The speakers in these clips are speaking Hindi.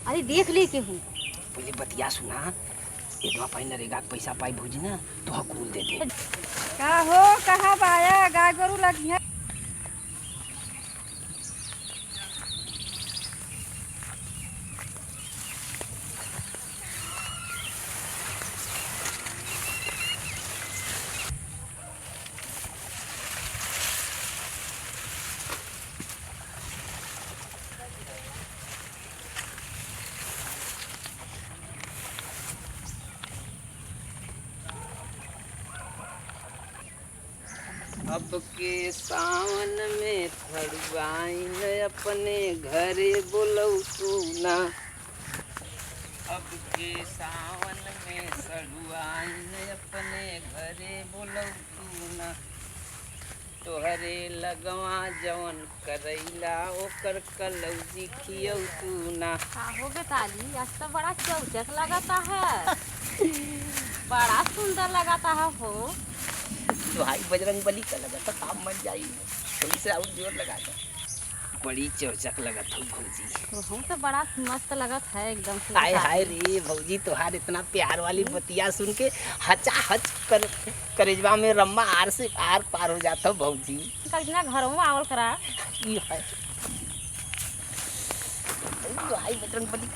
अरे देख ले के हूँ। पहले बतिया सुना। एक पाई नरेगा के पैसा पाई भौजी ना तो हकूल दे दे। का हो कहाँ पाया गाय गोरू लगी है। अब के सावन में खड़ुआइन अपने घरे बोलऊ तू ना। अब के सावन में सड़ुआइन अपने घरे बोलऊ तू ना। तोहरे लगवा जवन करैला ओकर कलौजी खियऊ तू ना। हो बेताली आज तो बड़ा चौचक लगाता है। बड़ा सुंदर लगाता है हो। भाई बजरंग बली का लगा तो काम मर जाई। थोड़ी से और जोर लगा दे। बड़ी चौचक लगत हो भौजी। हम तो बड़ा मस्त लगत है एकदम से। हाय हाय रे भौजी तोहार इतना प्यार वाली बतिया सुन के हचा हच कर करेजवा में रम्मा आर से आर पार हो जाता भौजी। कितना घरों में आवल करा ई है भाई बजरंग बली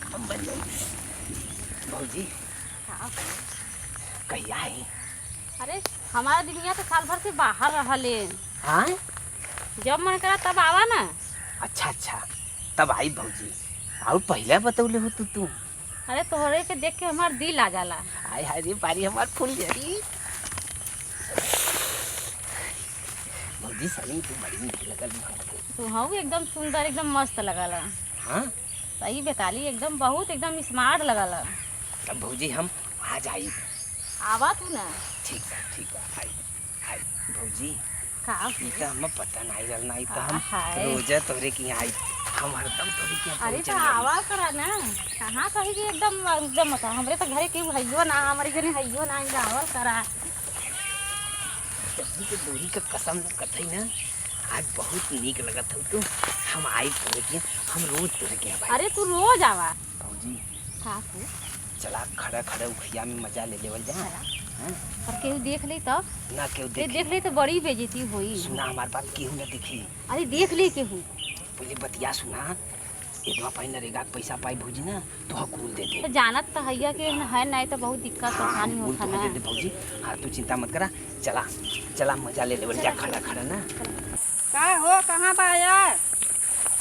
काम बन जाई भौजी। कहिया है? अरे हमारा दुनिया तो साल भर से बाहर रहले। हाँ जब मन करा तब आवा ना। अच्छा अच्छा तब आई भौजी। और पहले बतौले हो तू। अरे तोहरे के देख के हमार दिल आ जाला। हाय हाय रे बारी हमार फूल जाई भौजी। सही तू बड़ी नीक लगल हमको। तू हऊ एकदम सुंदर एकदम मस्त लगला। हाँ सही बेताली एकदम बहुत एकदम स्मार्ट लगला। तब भौजी हम आ जाई। आवा तू ना। ठीक है आई आई भौजी। का इका हम पता नहीं रहल नहीं तो हम हाय। रोजा तोरे की आई हम हरदम तोरे की अरे तो आवा करा ना। कहाँ कही कि एकदम एकदम मत हमरे तो घरे केहू हइयो ना हमारे घरे हइयो ना आवल करा। जल्दी के दूरी का कसम न कथई ना। आज बहुत नीक लगत हो तू। हम आई तोरे की हम रोज तोरे के भाई। अरे तू रोज आवा। भौजी का तू चला खड़ा खड़ा उखिया में मजा ले लेवल जा। और केहू देख ले तब ना केहू देख ले तो बड़ी बेइज्जती होई। सुना हमार बात केहू ना देखी। अरे देख ले केहू। पहले बतिया सुना। एक पाई नरेगा के पैसा पाई भौजी ना तो हकूल दे दे। तो जानत तो हैया के है नहीं तो बहुत दिक्कत परेशानी होता ना। दे दे भौजी। हाँ तू चिंता मत करा। चला चला मजा ले लेवल जा खड़ा खड़ा ना। का हो कहाँ पाया?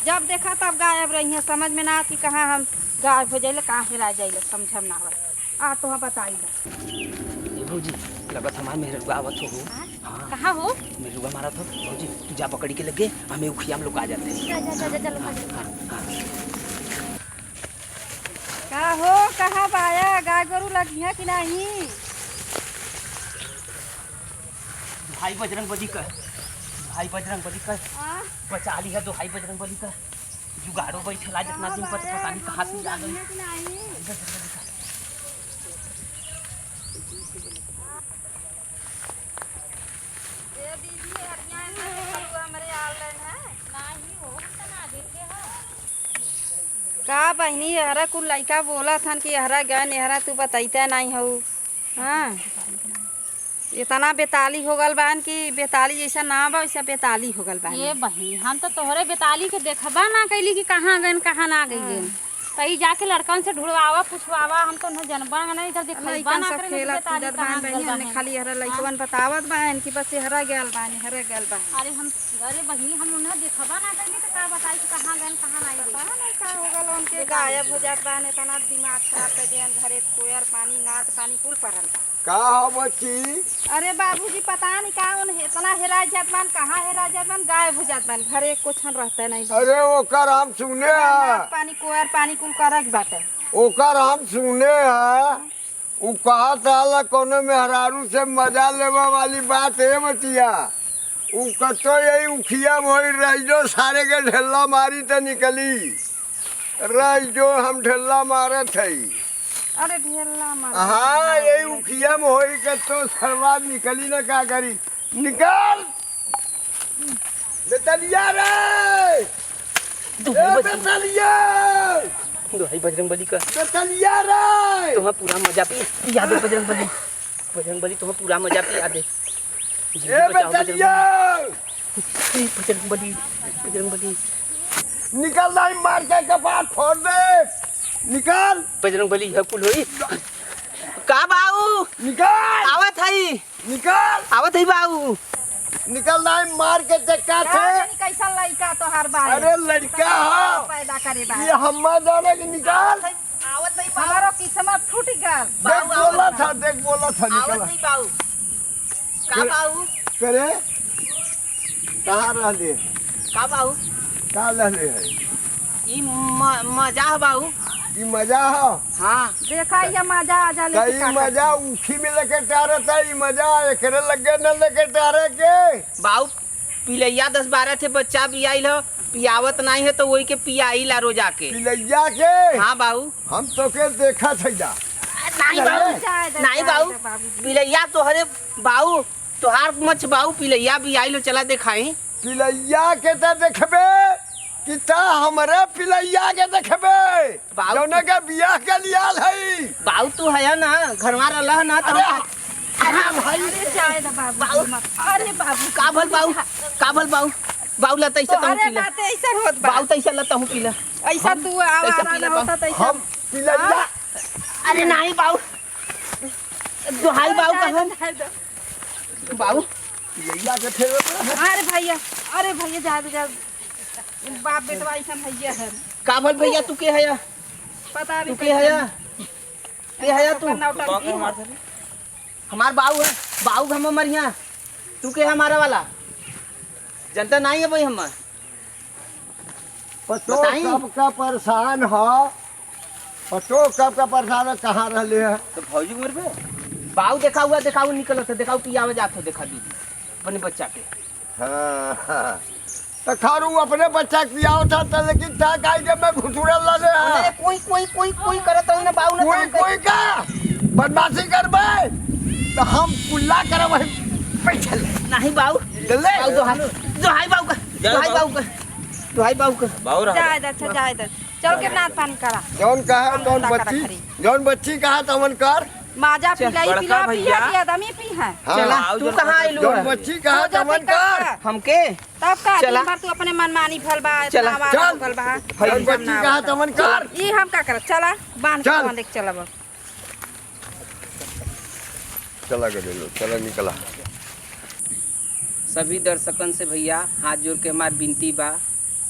जब देखा तब गायब रही है। समझ में ना आती कहाँ हम गायब हो जाइले कहाँ हेरा जाइले समझम ना आ तो बताई ए भौजी लगत हमार मेहरुआ आवत हो। हाँ कहाँ हो? मेहरुआ मारत हो भौजी। तू जा पकड़ी के लगे हमें उखिया में लुका जाते हैं। चलो का हो कहाँ पाया? गाय गोरू लगी है कि नहीं? भाई बजरंग बली का बचा ली है। दो भाई बजरंग बली का जुगाड़ो बैठला जितना दिन पर पता नहीं कहाँ से आ गई। का बहनी हरा कुल लड़का बोला था कि हरा गए नेहरा तू बताइता नहीं हो। हाँ इतना बेताली हो गल बान कि बेताली जैसा ना बा वैसा बेताली हो गल बान। ये बहनी हम तो तोहरे बेताली के देखबा ना कैली कि कहाँ गए कहाँ ना गए। तई जाके लड़कन से ढूंढवावा पूछवावा। हम तो न जनबा नहीं इधर देखबा ना करे खेलत कूदत बान बहनी हमने खाली हरा लइकवन बतावत बान कि बस हरा गेल बान। अरे हम अरे बहनी हम उन्हें देखबा ना कैली तो का बताई कि कहाँ गए कहाँ नहीं गए। पता नहीं का हो गल उनके गायब हो जात बान। इतना दिमाग खराब कर दियन। घरे कोयर पानी नात पानी कुल पड़ल बा। का हो बच्ची? अरे बाबूजी पता नहीं का उन इतना हेरा जात बान। कहाँ हेरा जात बान? गायब हो जात बान। घरे कुछ रहते नहीं। अरे ओकर हम सुने नात हैं। पानी कोयर पानी कुल करक बाटे। ओकर हम सुने हैं। उ कहा था कोनो मेहरारू से मजा लेवा वाली बात है बतिया। उ कतो यही उखिया मोई रह जो सारे के ढेला मारी तो निकली रह जो हम ढेला मारे थे। अरे ढेला मार। हाँ यही उखिया में होई के तो सरवाद निकली ना का करी। निकाल बेतलिया रे। बेतलिया दोहाई बजरंगबली का बेतलिया रे तुम्हें पूरा मजा पिया दे बजरंगबली। बजरंगबली तुम्हें पूरा मजा पिया दे। ए बेतलिया बजरंगबली बजरंगबली निकल नहीं मार के कपाट फोड़ दे निकल बजरंगबली है कुल होई का बाऊ निकल आवत हई बाऊ निकल नहीं मार के चक्का से जानी कैसा लड़का तो हर बार अरे लड़का हो पैदा करे बा ये हम्मा जाने की निकाल आवत नहीं हमारो किस्मत फूट गल देख बोला था निकल आवत नहीं बाऊ का बाऊ करे कहाँ रहले का बाऊ का रहले है ई मजा है बाऊ ये मजा हो हाँ देखा ये मजा आ जा कई मजा उखी में लेके टारे था ये मजा एकरे लगे न लेके टारे के बाऊ पिलैया 10-12 थे बच्चा भी आइल हो पियावत नहीं है तो वही के पियाई ला रोजा के पिलैया के हाँ बाऊ हम तो के देखा था जा नहीं बाऊ नहीं बाऊ पिलैया तोहरे बाऊ तोहार मच बाऊ पिलैया भी आइल हो चला दिखाई पिलैया के तो देखबे कि ता हमरे पिलैया के देखबे बाऊ जौने के बियाह के लियाल है बाऊ तू है ना घरवा रह ना तो अरे जाए दा बाबू मत अरे बाबू काभल बाऊ बाऊ लता ऐसे तो अरे पीला बातें ऐसा होत बा बाऊ तैसे लता हूँ पीला ऐसा तू आवारा होता तो ऐसा हम पिलैया अरे नहीं बाऊ दुहाई बाऊ का हम बाऊ पिलैया के फेर अरे भैया जा बाप बेटवा ऐसा भैया है काभल भैया तू के है पता तू नहीं के है तू हमार बाऊ है बाऊ हम मरिया तू के हमारा वाला जनता नहीं है भाई हमार पतो बताई। कब का परेशान हो पतो कब का परेशान है कहाँ रहले है तो भौजी उम्र पे बाऊ देखा हुआ देखाऊ निकल देखाऊ पियावे जात हो देखा दीदी अपने बच्चा के हाँ, हाँ। तो खारू अपने बच्चा के पियाओ था तो लेकिन था काई के मैं घुसुरल लाले अरे है कोई करत हो ना बाऊ ना कोई का बदमाशी करबे तो हम कुल्ला करब पैसा नहीं बाऊ ले बाऊ दोहाई बाऊ का दोहाई बाऊ का जाए दा अच्छा जाए दा चल के नाथ पानी करा जौन कहा हम जौन धंधा करा बच्ची खरी। जौन बच्ची कहा तमन कर माजा पिलाई बड़का पिला भैया। पिया आदमी पी है हाँ। चला तू कहाँ आइलू जौन बच्ची कहा हो जाते तमन कर का। हमके तब का चला। दिन भर तू अपने मनमानी भल बा चला। इतना हमारा चल। भल बा जौन बच्ची कहा तमन कर ये हम का करब चला बांध के चल। बांध के चलब चला गए लो चला निकला सभी दर्शकन से भैया हाथ जोड़ के हमार विनती बा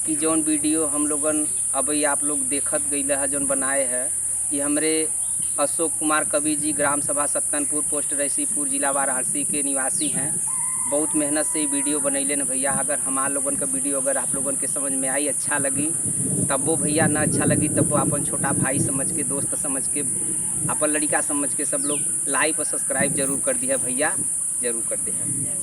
कि जौन वीडियो हम लोगन अभी आप लोग देखत गई है जौन बनाए है ये हमरे अशोक कुमार कवि जी ग्राम सभा सत्तनपुर पोस्ट रईसीपुर जिला वाराणसी के निवासी हैं। बहुत मेहनत से ये वीडियो बनैले न भैया। अगर हमार लोगन का वीडियो अगर आप लोगन के समझ में आई अच्छा लगी तब वो भैया ना अच्छा लगी तब वो अपन छोटा भाई समझ के दोस्त समझ के अपन लड़का समझ के सब लोग लाइक और सब्सक्राइब जरूर कर दिया भैया, जरूर कर दिया।